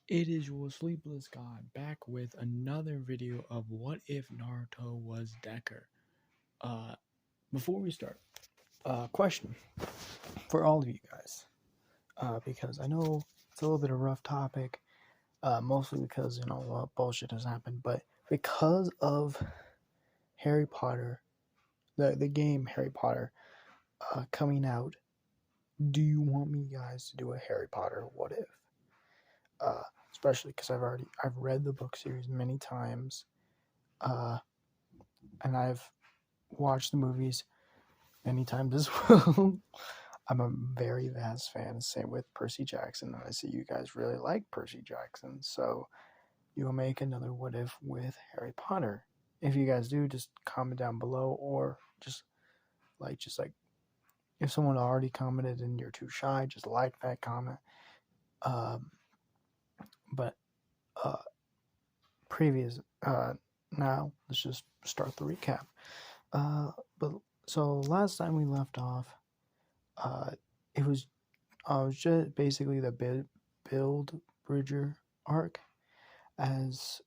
It is your sleepless god back with another video of what if Naruto was Decker. Uh, Before we start, question for all of you guys, because I know it's a little bit of a rough topic, mostly because bullshit has happened, but because of Harry Potter, the game Harry Potter, coming out, do you want me guys to do a Harry Potter what if? Uh, Especially because I've read the book series many times. Uh, and I've watched the movies many times as well. I'm a very vast fan. Same with Percy Jackson. And I see you guys really like Percy Jackson. So you'll make another what if with Harry Potter. If you guys do, just comment down below, or just like if someone already commented and you're too shy, just like that comment. Um, but uh, previous now let's just start the recap. But so last time we left off, uh, it was just basically the build Bridger arc, as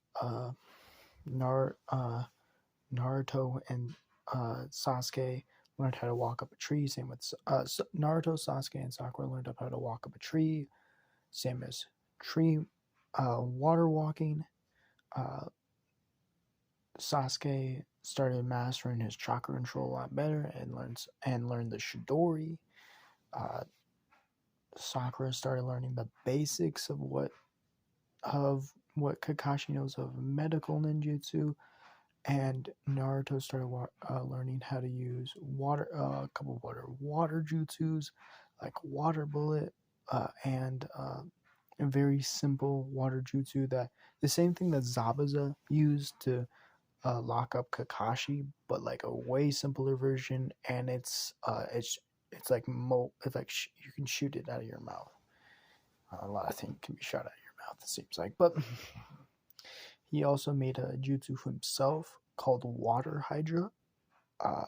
Naruto and Sasuke learned how to walk up a tree. Same with Naruto, Sasuke, and Sakura learned how to walk up a tree. Same as tree water walking. Sasuke started mastering his chakra control a lot better and learned the Chidori. Uh, Sakura started learning the basics of what Kakashi knows of medical ninjutsu, and Naruto started learning how to use a couple of water jutsus, like water bullet, and a very simple water jutsu, that the same thing that Zabuza used to lock up Kakashi, but like a way simpler version, and it's like you can shoot it out of your mouth. A lot of things can be shot out of your mouth, it seems like. But he also made a jutsu for himself called Water Hydra, uh,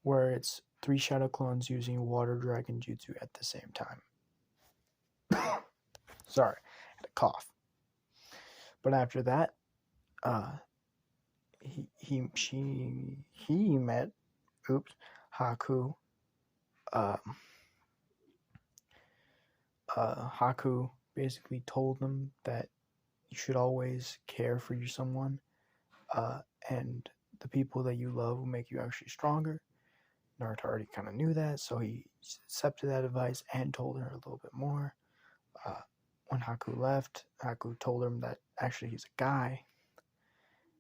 where it's 3 shadow clones using Water Dragon Jutsu at the same time. Sorry, I had a cough. But after that, he met Haku. Haku basically told him that you should always care for someone, and the people that you love will make you actually stronger. Naruto already kind of knew that, so he accepted that advice and told her a little bit more. When Haku left, Haku told him that actually he's a guy,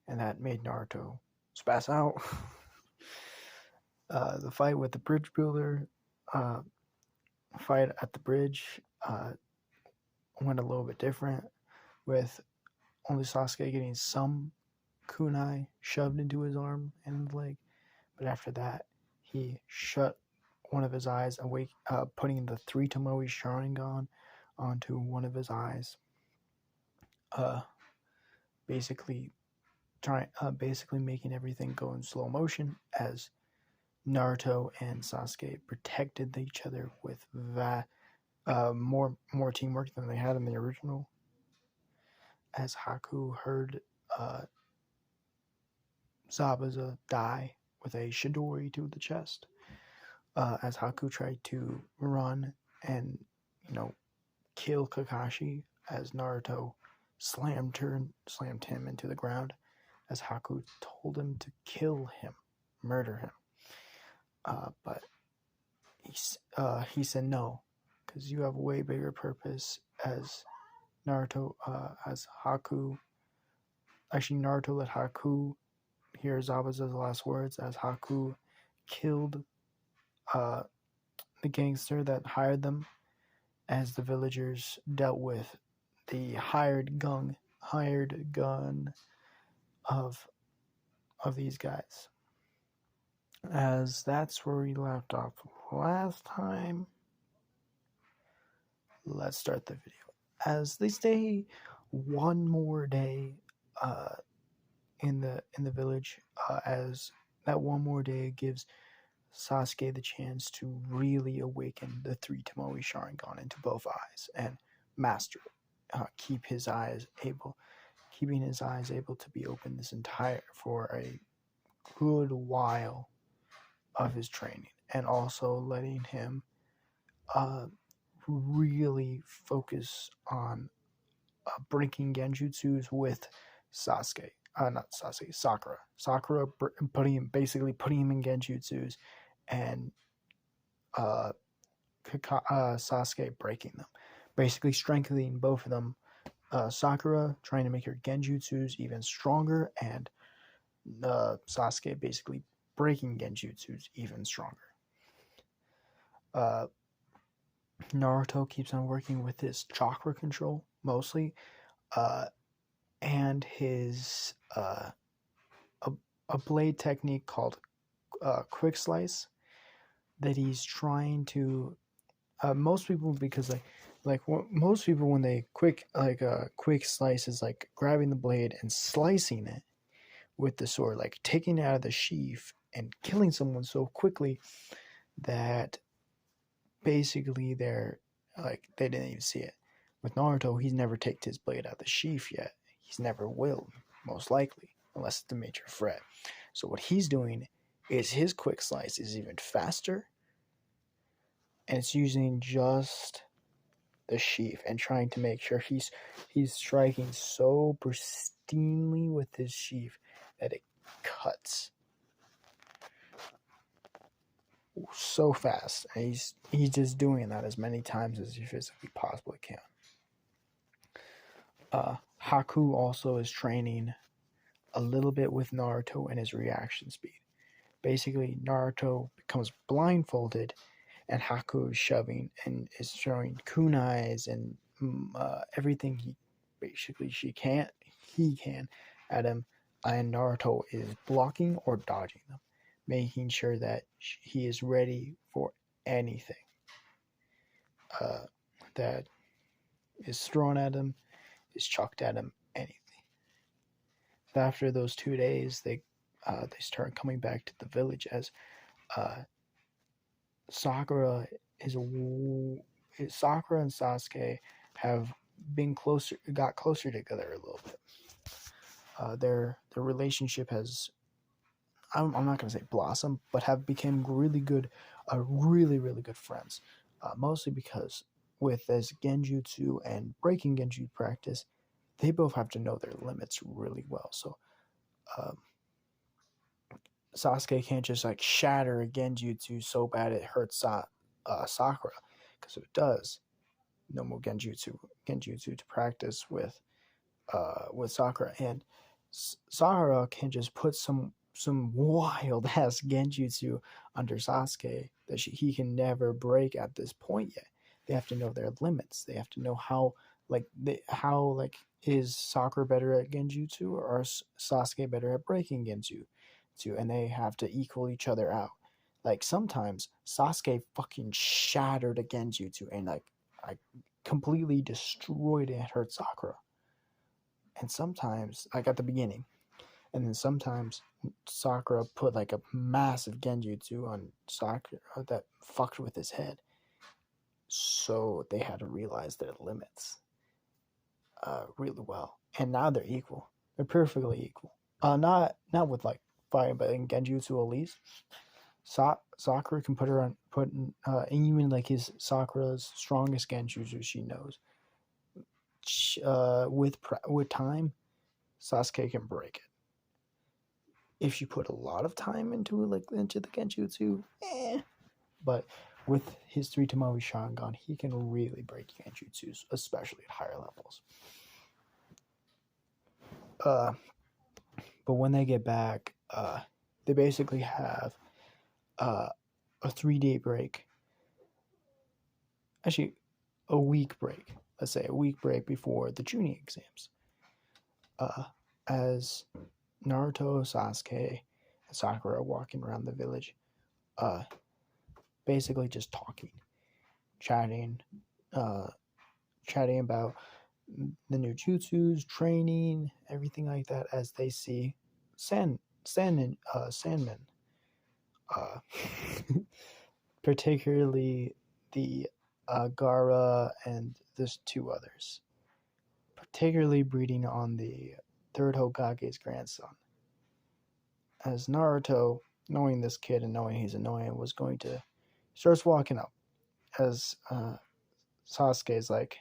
and that made Naruto spaz out. The fight with the bridge builder, fight at the bridge, went a little bit different, with only Sasuke getting some kunai shoved into his arm and leg. But after that, he shut one of his eyes awake, putting the 3 Tomoe Sharingan onto one of his eyes. Basically making everything go in slow motion, as Naruto and Sasuke protected each other with that more teamwork than they had in the original. As Haku heard Zabuza die with a Chidori to the chest, as Haku tried to run and kill Kakashi, as Naruto slammed him into the ground, as Haku told him to kill him, murder him. But he said no, because you have a way bigger purpose. As Naruto let Haku hear Zabuza's last words, as Haku killed the gangster that hired them, as the villagers dealt with the hired gun of these guys. As that's where we left off last time. Let's start the video. As they stay one more day in the village, as that one more day gives Sasuke the chance to really awaken the 3 Tomoe Sharingan into both eyes, and master keeping his eyes able to be open this entire for a good while of his training, and also letting him really focus on breaking genjutsus with Sasuke. Not Sasuke, Sakura. Basically putting him in genjutsus, and Sasuke breaking them. Basically strengthening both of them. Sakura trying to make her genjutsus even stronger, and Sasuke basically breaking genjutsus even stronger. Naruto keeps on working with his chakra control mostly, and his a blade technique called quick slice that he's trying to. Most people, because most people, when they quick slice is like grabbing the blade and slicing it with the sword, like taking it out of the sheath and killing someone so quickly that basically they're like they didn't even see it. With Naruto, he's never taken his blade out of the sheath yet. He's never will, most likely, unless it's a major threat. So what he's doing is his quick slice is even faster, and it's using just the sheath and trying to make sure he's striking so pristinely with his sheath that it cuts so fast. And he's just doing that as many times as he physically possibly can. Haku also is training a little bit with Naruto and his reaction speed. Basically, Naruto becomes blindfolded, and Haku is shoving and is throwing kunais and everything he can at him, and Naruto is blocking or dodging them, making sure that he is ready for anything that is thrown at him, is chucked at him, anything. So after those 2 days, they start coming back to the village as Sakura and Sasuke have got closer together a little bit. Their relationship has, I'm not going to say blossomed, but have become really good, really good friends. Mostly because with this genjutsu and breaking genjutsu practice, they both have to know their limits really well. So Sasuke can't just like shatter a genjutsu so bad it hurts Sakura, because if it does, no more genjutsu to practice with Sakura, and Sakura can just put some wild ass genjutsu under Sasuke that he can never break at this point yet. They have to know their limits. They have to know how is Sakura better at genjutsu, or is Sasuke better at breaking genjutsu, and they have to equal each other out. Like sometimes Sasuke fucking shattered a genjutsu and like I completely destroyed it and hurt Sakura. And sometimes, like at the beginning, and then sometimes Sakura put like a massive genjutsu on Sakura that fucked with his head. So they had to realize their limits really well. And now they're equal. They're perfectly equal. Not with like fighting, but in genjutsu at least. Sakura can even like his Sakura's strongest genjutsu she knows. With time, Sasuke can break it. If you put a lot of time into the genjutsu, but with his 3 Tomoe Sharingan, he can really break genjutsus, especially at higher levels. But when they get back, they basically have a 3-day break. Actually, a week break. Let's say a week break before the Chunin exams. As Naruto, Sasuke, and Sakura are walking around the village, basically just talking, chatting about the new jutsus, training, everything like that, as they see Sandmen, particularly the Gaara and there's two others, particularly breeding on the third Hokage's grandson. As Naruto, knowing this kid and knowing he's annoying, was going to starts walking up. As Sasuke's like,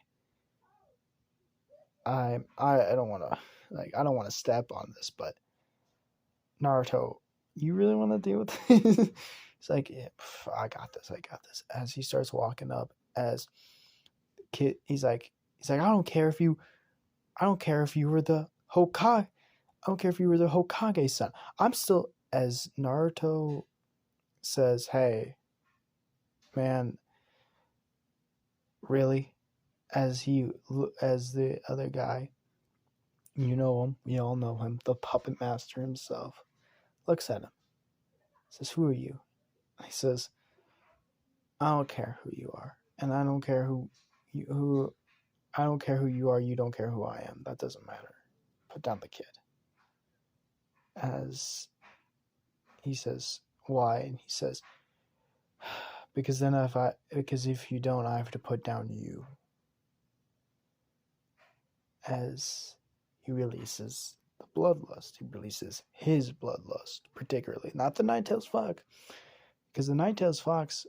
I don't want to I don't want to step on this, but Naruto, you really want to deal with this? He's like, yeah, I got this. As he starts walking up, as kid, he's like, I don't care if you were the Hokage. I don't care if you were the Hokage's son. I'm still, as Naruto says, hey, man, really? As the other guy, you know him, we all know him, the puppet master himself, looks at him, says, who are you? He says, I don't care who you are, and I don't care who I don't care who you are, you don't care who I am. That doesn't matter. Put down the kid. As he says, why? And he says, because if you don't, I have to put down you. As he releases the bloodlust, he releases his bloodlust, particularly, not the Nine-Tails Fox, because the Nine-Tails Fox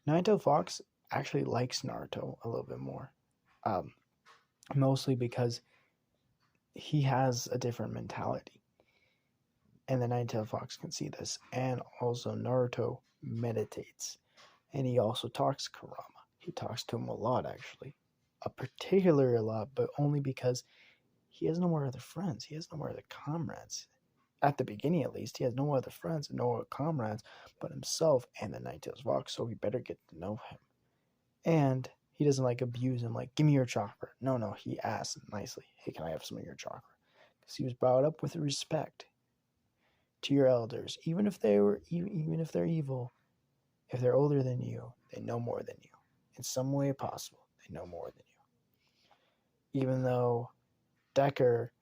Nine-Tails Fox actually likes Naruto a little bit more, mostly because he has a different mentality, and the Nine-Tails Fox can see this. And also Naruto meditates, and he also talks to Kurama. He talks to him a lot, actually, particularly a lot, but only because he has no more other friends. He has no more other comrades. At the beginning, at least, he has no other friends and no other comrades but himself and the Nine-Tails Fox, so we better get to know him. And he doesn't abuse him, give me your chakra. No, he asks nicely, hey, can I have some of your chakra? Because he was brought up with respect to your elders, even if they're evil. If they're older than you, they know more than you. In some way possible, they know more than you. Even though Decker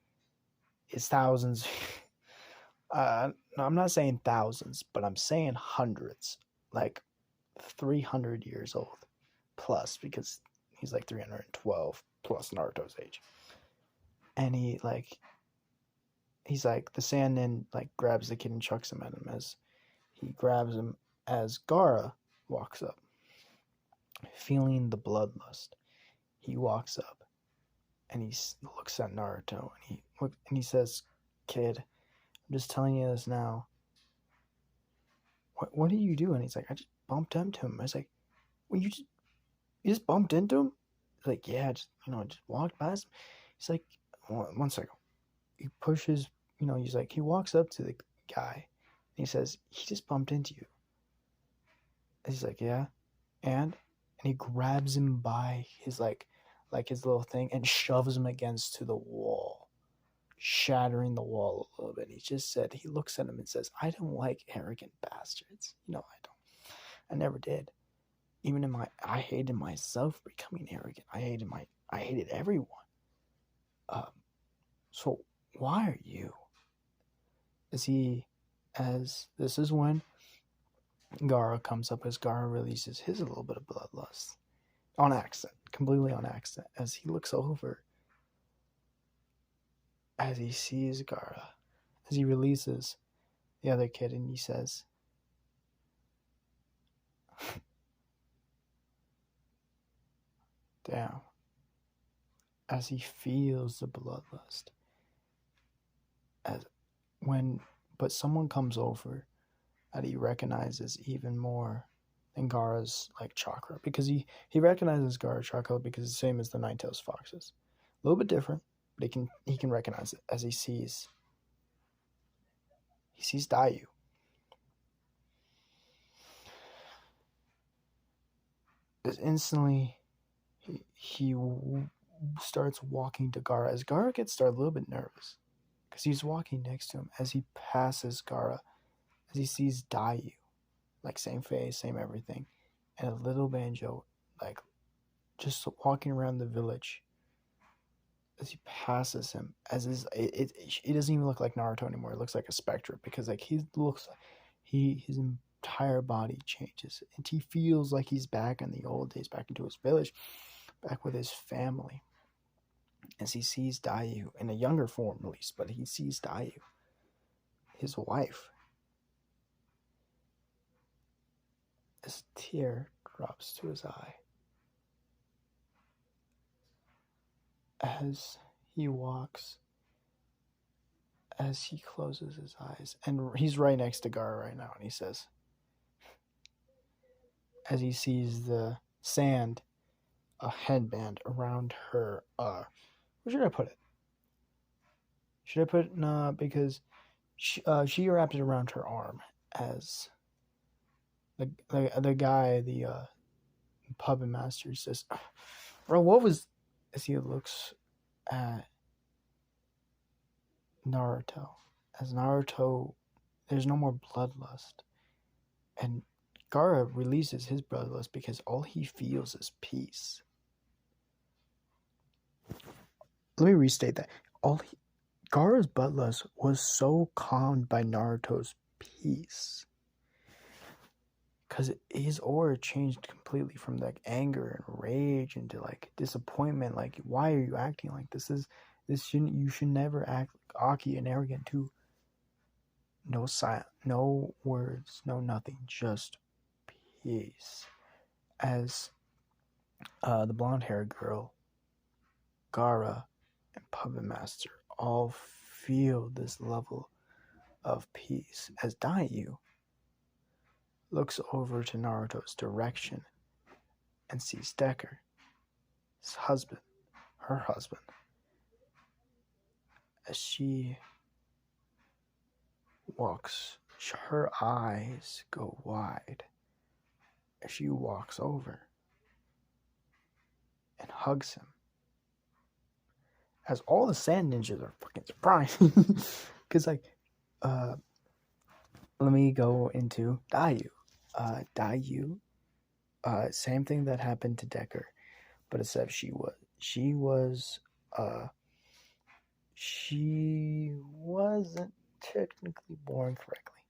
is thousands. No, I'm not saying thousands, but I'm saying hundreds, 300 years old plus, because he's 312 plus Naruto's age. And he's the Saiyanin grabs the kid and chucks him at him. As he grabs him, as Gaara walks up, feeling the bloodlust, he walks up and he looks at Naruto and he says, kid, I'm just telling you this now. What did you do? And he's like, I just bumped into him. I was like, well, you just bumped into him? He's like, yeah, just walked past him. He's like, one second. He pushes, he's like, he walks up to the guy and he says, he just bumped into you. And he's like, yeah. And he grabs him by his his little thing and shoves him against the wall, shattering the wall a little bit. He looks at him and says, I don't like arrogant bastards. I don't. I never did. Even I hated myself becoming arrogant. I hated everyone. So why are you? As this is when Gaara comes up, as Gaara releases his little bit of bloodlust. On accident. Completely on accident. As he looks over, as he sees Gaara, as he releases the other kid, and he says, damn. As he feels the bloodlust. But someone comes over that he recognizes even more than Gaara's chakra, because he recognizes Gaara's chakra because it's the same as the Nine-Tails Fox's. A little bit different, but he can recognize it as he sees Dayu. As instantly he starts walking to Gaara, as Gaara gets a little bit nervous because he's walking next to him. As he passes Gaara, as he sees Dayu, same face, same everything, and a little Banjo, just walking around the village. As he passes him, it doesn't even look like Naruto anymore. It looks like a specter, because his entire body changes, and he feels like he's back in the old days, back into his village. back with his family, as he sees Dayu, in a younger form at least, but he sees Dayu, his wife. As a tear drops to his eye, as he walks, as he closes his eyes, and he's right next to Gar right now, and he says, as he sees the sand, a headband around her, where should I put it? Should I put it, nah, because she wrapped it around her arm, as the guy, the puppet master says, bro, what was, as he looks at Naruto, as Naruto, there's no more bloodlust, and Gaara releases his bloodlust because all he feels is peace. Let me restate that. Gaara's bloodlust was so calmed by Naruto's peace, because his aura changed completely from like anger and rage into like disappointment. Like, why are you acting like this? You should never act cocky and arrogant too. No silence, no words, no nothing, just peace. As the blonde-haired girl, Gaara, and Puppet Master all feel this level of peace, as Dayu looks over to Naruto's direction and sees Decker, his husband, her husband, as she walks, her eyes go wide as she walks over and hugs him. As all the sand ninjas are fucking surprised. Because, like, let me go into Dayu. Dayu, same thing that happened to Decker, but except she wasn't technically born correctly.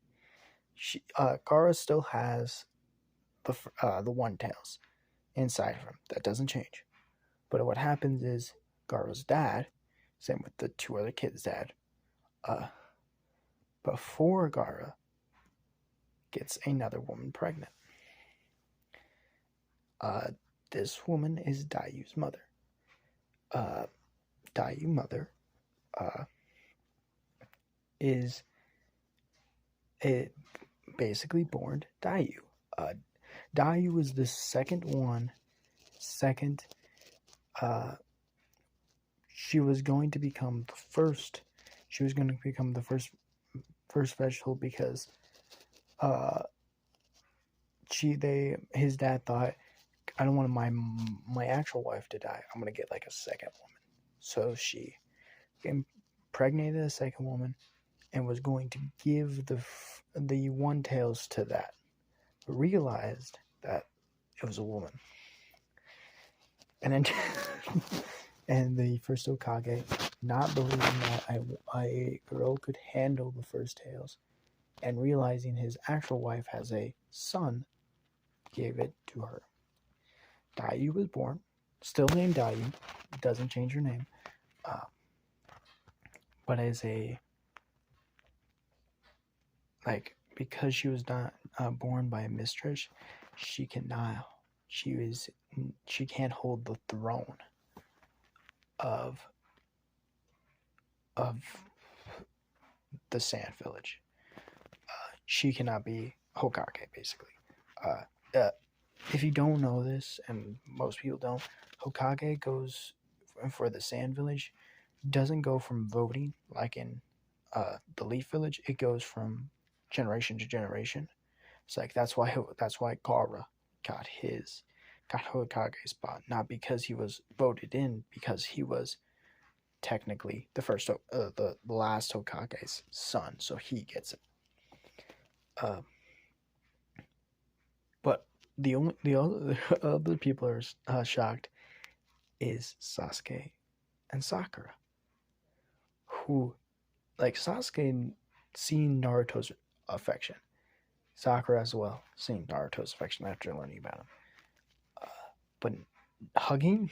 Gaara still has the one tails inside of him. That doesn't change. But what happens is Gaara's dad, same with the two other kids' dad, before Gaara gets another woman pregnant. This woman is Dayu's mother. Dayu mother is basically born Dayu. Dayu was the second. She was going to become the first. She was going to become the first vegetable because his dad thought, I don't want my actual wife to die. I'm gonna get like a second woman. So she impregnated a second woman and was going to give the one tails to that. But realized that it was a woman. And then and the first Hokage, not believing that a girl could handle the first tails, and realizing his actual wife has a son, gave it to her. Dayu was born, still named Dayu, doesn't change her name, but as because she was not born by a mistress, she can't hold the throne of the Sand Village. She cannot be Hokage, basically. If you don't know this, and most people don't, Hokage goes for the Sand Village, doesn't go from voting like in the Leaf Village. It goes from generation to generation. It's like that's why Gaara got Hokage spot, not because he was voted in, because he was technically the first, the last Hokage's son, so he gets it. But the other people are shocked is Sasuke and Sakura, who, like, Sasuke seen Naruto's affection, Sakura as well seen Naruto's affection after learning about him, but hugging?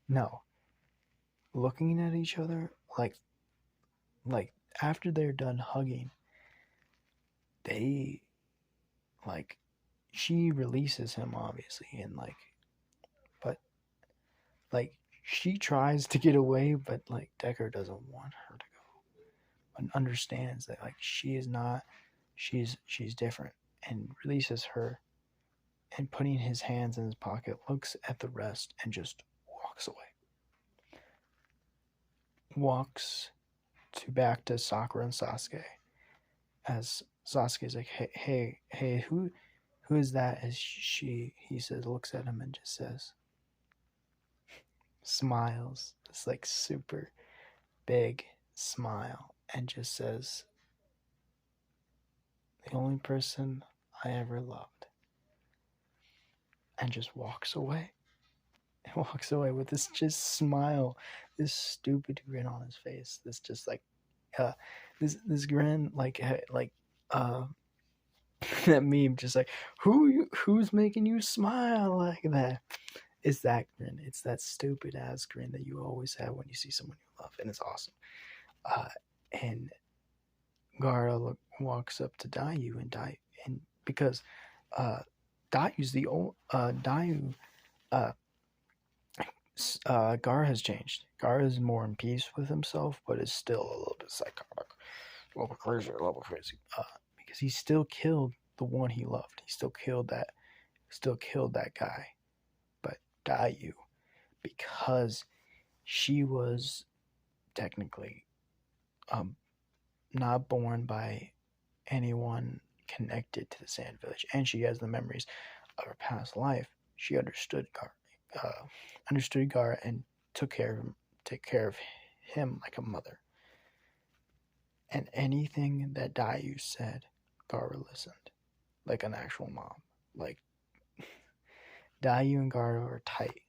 No. Looking at each other like after they're done hugging, they like she releases him obviously and but like she tries to get away, but like Decker doesn't want her to go and understands that like she is not she's different and releases her and putting his hands in his pocket looks at the rest and just walks away. Walks to back to Sakura and Sasuke as Sasuke's like, hey, who is that? As he says, looks at him and just says, smiles, this like super big smile, and just says, the only person I ever loved, and just walks away. And walks away with this just smile, this stupid grin on his face. This just like, this grin like that meme, just like who's making you smile like that? It's that grin. It's that stupid ass grin that you always have when you see someone you love, and it's awesome. And Gaara walks up to Dayu and because Dayu's the old Dayu Gaara has changed. Gaara is more in peace with himself, but is still a little bit psychotic, a little crazy. Because he still killed the one he loved. He still killed that guy. But Dayu, because she was technically not born by anyone connected to the Sand Village, and she has the memories of her past life, she understood Gaara and took care of him like a mother. And anything that Dayu said, Gaara listened like an actual mom. Like Dayu and Gaara are tight,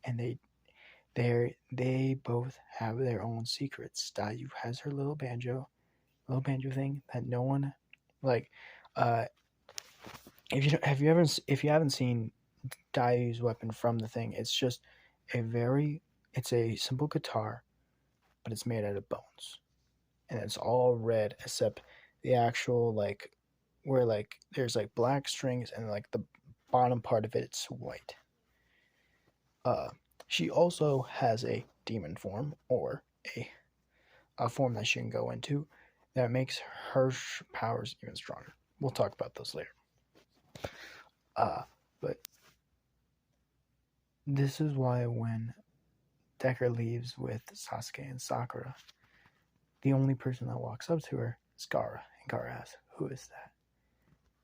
and they both have their own secrets. Dayu has her little banjo thing that no one like. If you haven't seen Dayu's weapon from the thing, it's just it's a simple guitar, but it's made out of bones, and it's all red except the actual like where like there's like black strings and like the bottom part of it's white. She also has a demon form or a form that she can go into that makes her powers even stronger. We'll talk about those later. But this is why when Decker leaves with Sasuke and Sakura, the only person that walks up to her is Gaara, and Gaara asks, "Who is that?"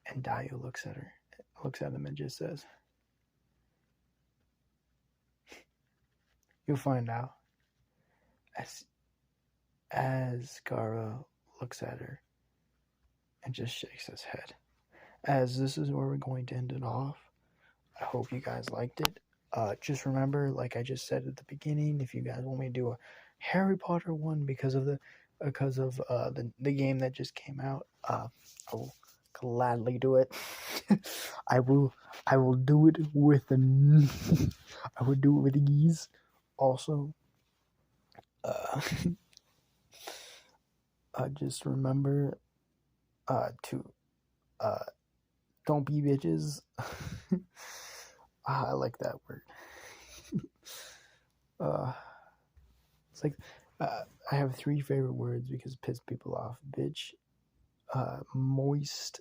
And Dayu looks at him, and just says, "You'll find out." As Gaara looks at her and just shakes his head. As this is where we're going to end it off. I hope you guys liked it. Just remember, like I just said at the beginning, if you guys want me to do a Harry Potter one because of the game that just came out, I will gladly do it. I will do it with I would do it with ease. Also, just remember to don't be bitches. I like that word. It's like I have 3 favorite words because it pisses people off: bitch, moist,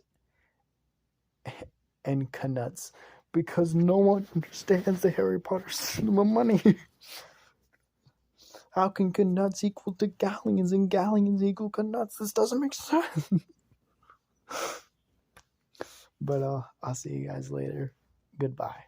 and canuts. Because no one understands the Harry Potter system of money. How can canuts equal to galleons and galleons equal canuts? This doesn't make sense. But I'll see you guys later. Goodbye.